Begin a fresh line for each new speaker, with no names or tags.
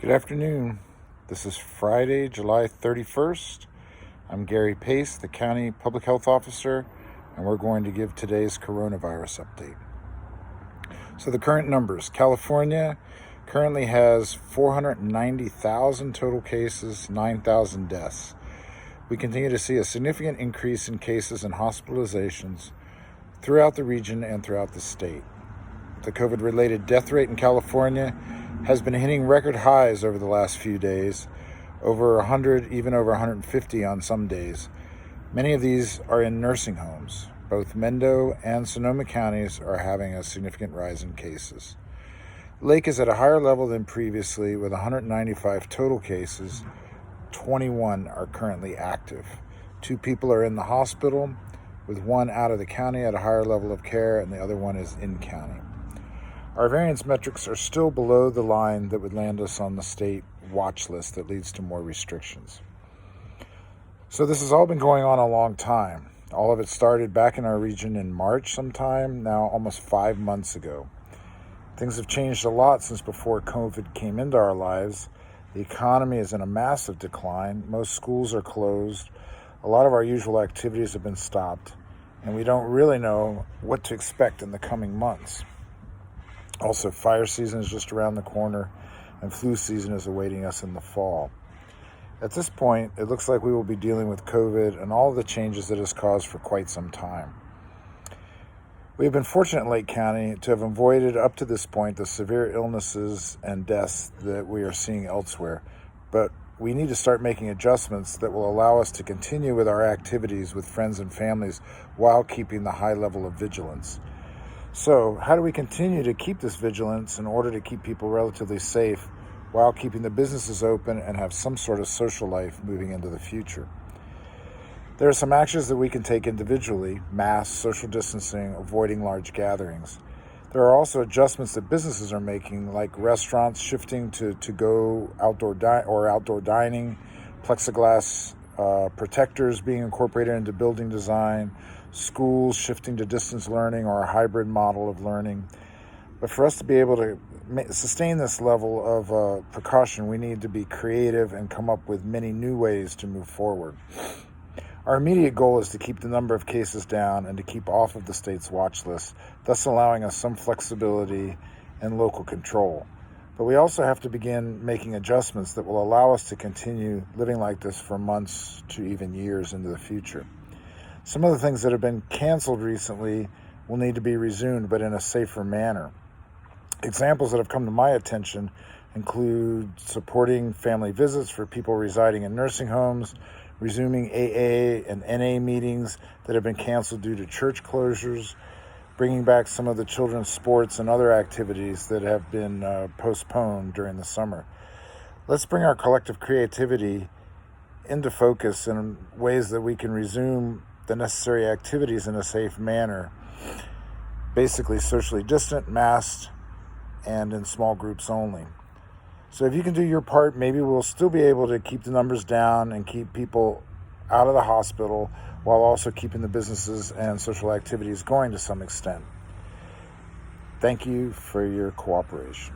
Good afternoon. This is Friday, July 31st. I'm Gary Pace, the County Public Health Officer, and we're going to give today's coronavirus update. So the current numbers. California currently has 490,000 total cases, 9,000 deaths. We continue to see a significant increase in cases and hospitalizations throughout the region and throughout the state. The COVID-related death rate in California has been hitting record highs over the last few days, over 100, even over 150 on some days. Many of these are in nursing homes. Both Mendo and Sonoma counties are having a significant rise in cases. Lake is at a higher level than previously with 195 total cases. 21 are currently active. 2 people are in the hospital, with 1 out of the county at a higher level of care, and the other one is in county. Our variance metrics are still below the line that would land us on the state watch list that leads to more restrictions. So this has all been going on a long time. All of it started back in our region in March sometime, now almost 5 months ago. Things have changed a lot since before COVID came into our lives. The economy is in a massive decline. Most schools are closed. A lot of our usual activities have been stopped, and we don't really know what to expect in the coming months. Also, fire season is just around the corner, and flu season is awaiting us in the fall. At this point, it looks like we will be dealing with COVID and all of the changes it has caused for quite some time. We have been fortunate in Lake County to have avoided up to this point the severe illnesses and deaths that we are seeing elsewhere, but we need to start making adjustments that will allow us to continue with our activities with friends and families while keeping the high level of vigilance. So, how do we continue to keep this vigilance in order to keep people relatively safe while keeping the businesses open and have some sort of social life moving into the future? There are some actions that we can take individually: masks, social distancing, avoiding large gatherings. There are also adjustments that businesses are making, like restaurants shifting to go outdoor dining, plexiglass protectors being incorporated into building design, schools shifting to distance learning or a hybrid model of learning. But for us to be able to sustain this level of precaution, we need to be creative and come up with many new ways to move forward. Our immediate goal is to keep the number of cases down and to keep off of the state's watch list, thus allowing us some flexibility and local control. But we also have to begin making adjustments that will allow us to continue living like this for months to even years into the future. Some of the things that have been canceled recently will need to be resumed, but in a safer manner. Examples that have come to my attention include supporting family visits for people residing in nursing homes, resuming AA and NA meetings that have been canceled due to church closures, bringing back some of the children's sports and other activities that have been postponed during the summer. Let's bring our collective creativity into focus in ways that we can resume the necessary activities in a safe manner, basically socially distant, masked, and in small groups only. So if you can do your part, maybe we'll still be able to keep the numbers down and keep people out of the hospital while also keeping the businesses and social activities going to some extent. Thank you for your cooperation.